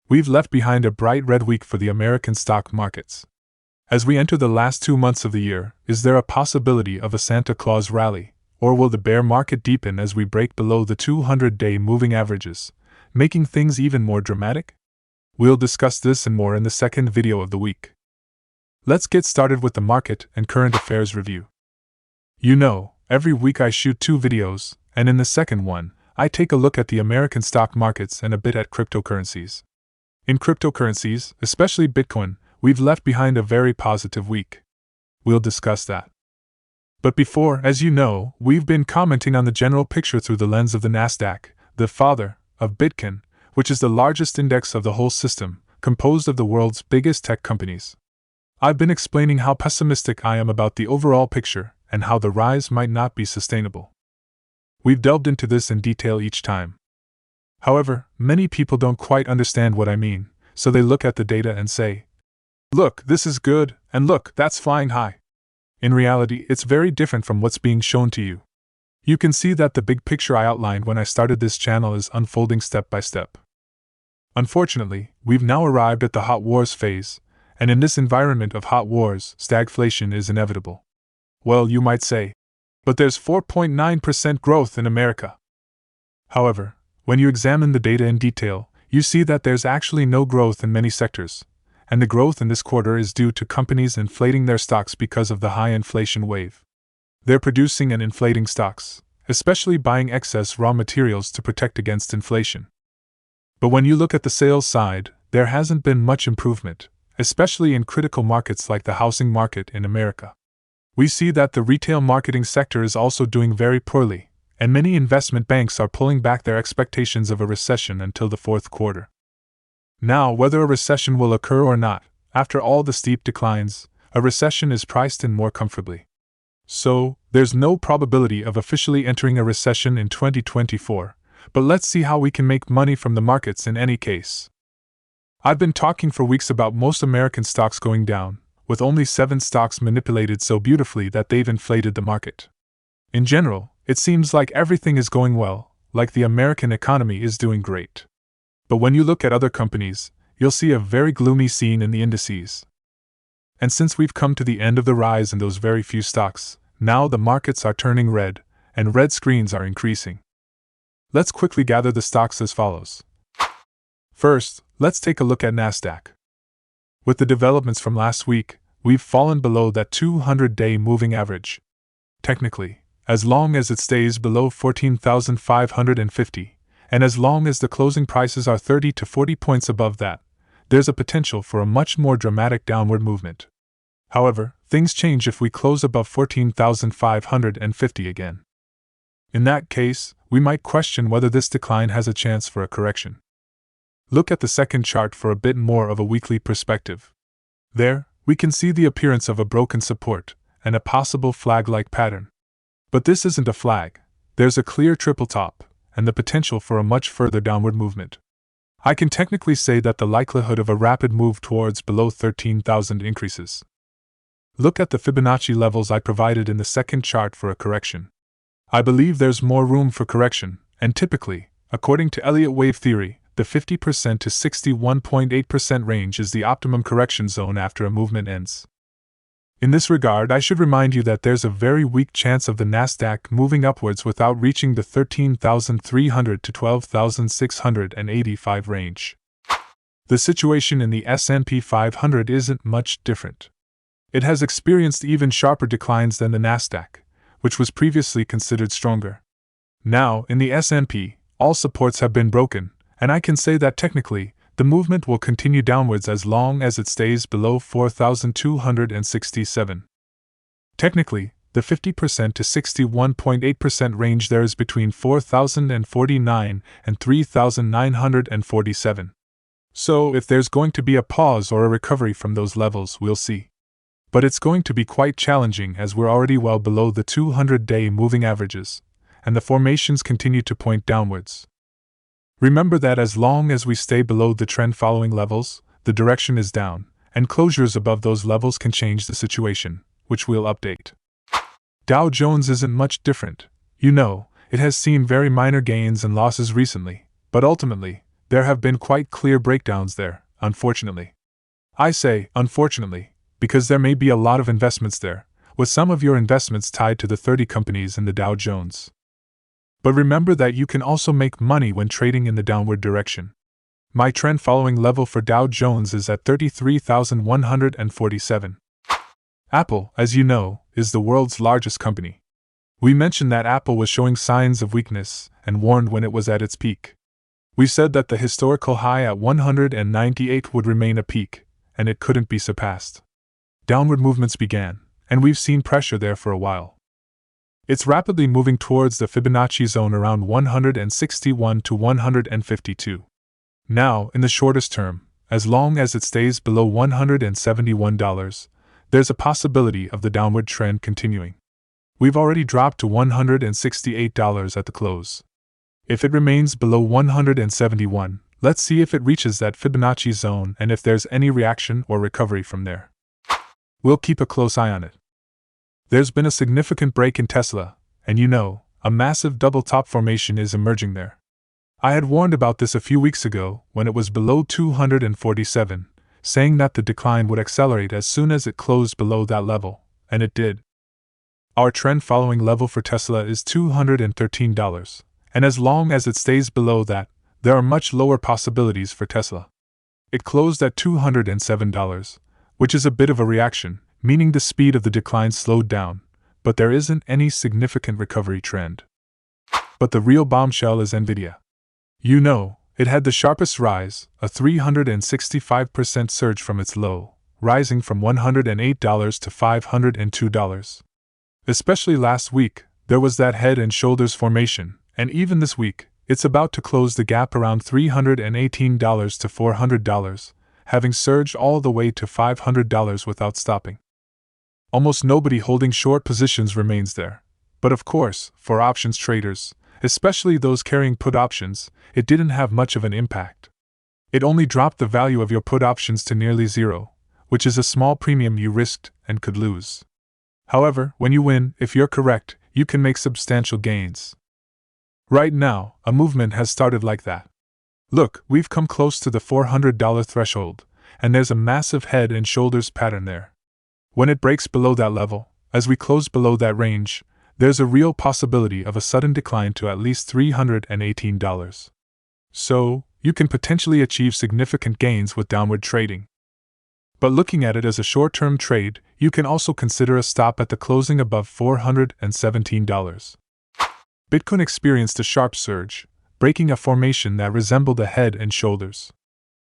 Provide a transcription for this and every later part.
We've left behind a bright red week for the American stock markets. As we enter the last 2 months of the year, is there a possibility of a Santa Claus rally, or will the bear market deepen as we break below the 200-day moving averages, making things even more dramatic? We'll discuss this and more in the second video of the week. Let's get started with the market and current affairs review. You know, every week I shoot 2 videos, and in the second one, I take a look at the American stock markets and a bit at cryptocurrencies. In cryptocurrencies, especially Bitcoin, we've left behind a very positive week. We'll discuss that. But before, as you know, we've been commenting on the general picture through the lens of the NASDAQ, the father of Bitcoin, which is the largest index of the whole system, composed of the world's biggest tech companies. I've been explaining how pessimistic I am about the overall picture and how the rise might not be sustainable. We've delved into this in detail each time. However, many people don't quite understand what I mean, so they look at the data and say, "Look, this is good, and look, that's flying high." In reality, it's very different from what's being shown to you. You can see that the big picture I outlined when I started this channel is unfolding step by step. Unfortunately, we've now arrived at the hot wars phase, and in this environment of hot wars, stagflation is inevitable. Well, you might say, but there's 4.9% growth in America. However, when you examine the data in detail, you see that there's actually no growth in many sectors, and the growth in this quarter is due to companies inflating their stocks because of the high inflation wave. They're producing and inflating stocks, especially buying excess raw materials to protect against inflation. But when you look at the sales side, there hasn't been much improvement, especially in critical markets like the housing market in America. We see that the retail marketing sector is also doing very poorly, and many investment banks are pulling back their expectations of a recession until the fourth quarter. Now, whether a recession will occur or not, after all the steep declines, a recession is priced in more comfortably. So, there's no probability of officially entering a recession in 2024, but let's see how we can make money from the markets in any case. I've been talking for weeks about most American stocks going down, with only 7 stocks manipulated so beautifully that they've inflated the market. In general, it seems like everything is going well, like the American economy is doing great. But when you look at other companies, you'll see a very gloomy scene in the indices. And since we've come to the end of the rise in those very few stocks, now the markets are turning red, and red screens are increasing. Let's quickly gather the stocks as follows. First, let's take a look at NASDAQ. With the developments from last week, we've fallen below that 200-day moving average. Technically, as long as it stays below 14,550, and as long as the closing prices are 30 to 40 points above that, there's a potential for a much more dramatic downward movement. However, things change if we close above 14,550 again. In that case, we might question whether this decline has a chance for a correction. Look at the second chart for a bit more of a weekly perspective. There, we can see the appearance of a broken support and a possible flag-like pattern. But this isn't a flag. There's a clear triple top and the potential for a much further downward movement. I can technically say that the likelihood of a rapid move towards below 13,000 increases. Look at the Fibonacci levels I provided in the second chart for a correction. I believe there's more room for correction, and typically, according to Elliott wave theory, the 50% to 61.8% range is the optimum correction zone after a movement ends. In this regard, I should remind you that there's a very weak chance of the NASDAQ moving upwards without reaching the 13,300 to 12,685 range. The situation in the S&P 500 isn't much different. It has experienced even sharper declines than the NASDAQ, which was previously considered stronger. Now, in the S&P, all supports have been broken, and I can say that technically, the movement will continue downwards as long as it stays below 4,267. Technically, the 50% to 61.8% range there is between 4,049 and 3,947. So, if there's going to be a pause or a recovery from those levels, we'll see. But it's going to be quite challenging as we're already well below the 200-day moving averages, and the formations continue to point downwards. Remember that as long as we stay below the trend-following levels, the direction is down, and closures above those levels can change the situation, which we'll update. Dow Jones isn't much different. You know, it has seen very minor gains and losses recently, but ultimately, there have been quite clear breakdowns there, unfortunately. I say, unfortunately, because there may be a lot of investments there, with some of your investments tied to the 30 companies in the Dow Jones. But remember that you can also make money when trading in the downward direction. My trend following level for Dow Jones is at 33,147. Apple, as you know, is the world's largest company. We mentioned that Apple was showing signs of weakness and warned when it was at its peak. We said that the historical high at 198 would remain a peak, and it couldn't be surpassed. Downward movements began, and we've seen pressure there for a while. It's rapidly moving towards the Fibonacci zone around 161 to 152. Now, in the shortest term, as long as it stays below $171, there's a possibility of the downward trend continuing. We've already dropped to $168 at the close. If it remains below 171, let's see if it reaches that Fibonacci zone and if there's any reaction or recovery from there. We'll keep a close eye on it. There's been a significant break in Tesla, and a massive double top formation is emerging there. I had warned about this a few weeks ago when it was below 247, saying that the decline would accelerate as soon as it closed below that level, and it did. Our trend following level for Tesla is $213, and as long as it stays below that, there are much lower possibilities for Tesla. It closed at $207, which is a bit of a reaction, meaning the speed of the decline slowed down, but there isn't any significant recovery trend. But the real bombshell is NVIDIA. It had the sharpest rise, a 365% surge from its low, rising from $108 to $502. Especially last week, there was that head and shoulders formation, and even this week, it's about to close the gap around $318 to $400, having surged all the way to $500 without stopping. Almost nobody holding short positions remains there, but of course, for options traders, especially those carrying put options, it didn't have much of an impact. It only dropped the value of your put options to nearly zero, which is a small premium you risked and could lose. However, when you win, if you're correct, you can make substantial gains. Right now, a movement has started like that. Look, we've come close to the $400 threshold, and there's a massive head and shoulders pattern there. When it breaks below that level, as we close below that range, there's a real possibility of a sudden decline to at least $318. So, you can potentially achieve significant gains with downward trading. But looking at it as a short-term trade, you can also consider a stop at the closing above $417. Bitcoin experienced a sharp surge, breaking a formation that resembled a head and shoulders.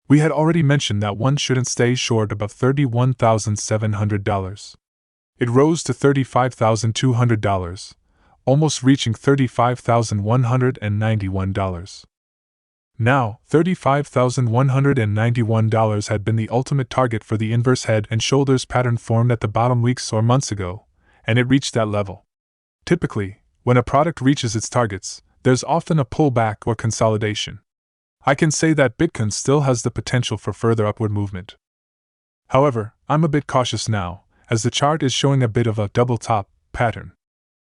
We had already mentioned that one shouldn't stay short above $31,700. It rose to $35,200, almost reaching $35,191. Now, $35,191 had been the ultimate target for the inverse head and shoulders pattern formed at the bottom weeks or months ago, and it reached that level. Typically, when a product reaches its targets, there's often a pullback or consolidation. I can say that Bitcoin still has the potential for further upward movement. However, I'm a bit cautious now, as the chart is showing a bit of a double top pattern.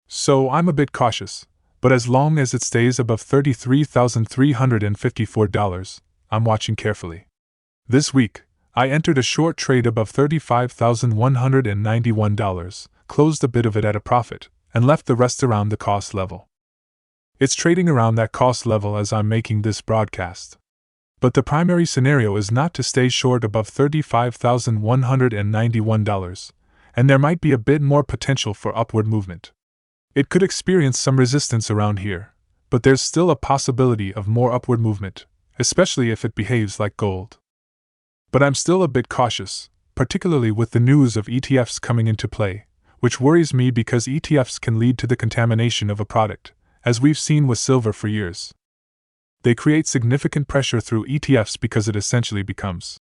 So I'm a bit cautious, but as long as it stays above $33,354, I'm watching carefully. This week, I entered a short trade above $35,191, closed a bit of it at a profit, and left the rest around the cost level. It's trading around that cost level as I'm making this broadcast. But the primary scenario is not to stay short above $35,191, and there might be a bit more potential for upward movement. It could experience some resistance around here, but there's still a possibility of more upward movement, especially if it behaves like gold. But I'm still a bit cautious, particularly with the news of ETFs coming into play, which worries me because ETFs can lead to the contamination of a product, as we've seen with silver for years. They create significant pressure through ETFs because it essentially becomes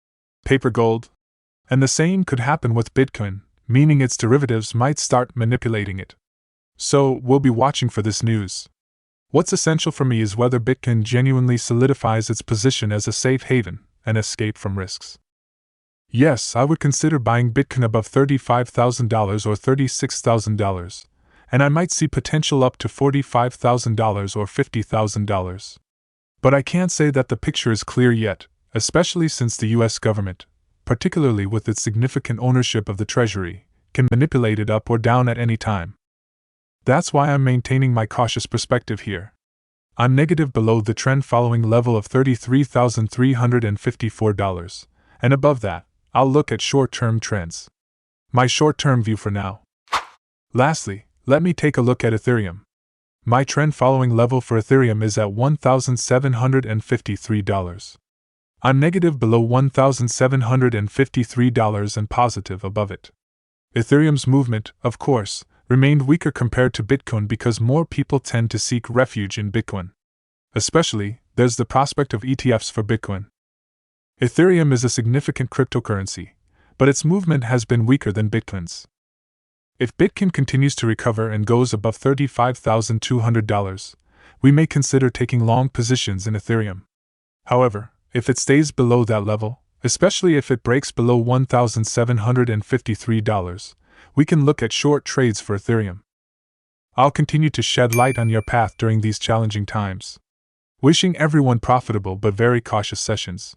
paper gold. And the same could happen with Bitcoin, meaning its derivatives might start manipulating it. So, we'll be watching for this news. What's essential for me is whether Bitcoin genuinely solidifies its position as a safe haven, an escape from risks. Yes, I would consider buying Bitcoin above $35,000 or $36,000, and I might see potential up to $45,000 or $50,000. But I can't say that the picture is clear yet, especially since the US government, particularly with its significant ownership of the Treasury, can manipulate it up or down at any time. That's why I'm maintaining my cautious perspective here. I'm negative below the trend following level of $33,354, and above that, I'll look at short-term trends. My short-term view for now. Lastly, let me take a look at Ethereum. My trend following level for Ethereum is at $1,753. I'm negative below $1,753 and positive above it. Ethereum's movement, of course, remained weaker compared to Bitcoin because more people tend to seek refuge in Bitcoin. Especially, there's the prospect of ETFs for Bitcoin. Ethereum is a significant cryptocurrency, but its movement has been weaker than Bitcoin's. If Bitcoin continues to recover and goes above $35,200, we may consider taking long positions in Ethereum. However, if it stays below that level, especially if it breaks below $1,753, we can look at short trades for Ethereum. I'll continue to shed light on your path during these challenging times. Wishing everyone profitable but very cautious sessions.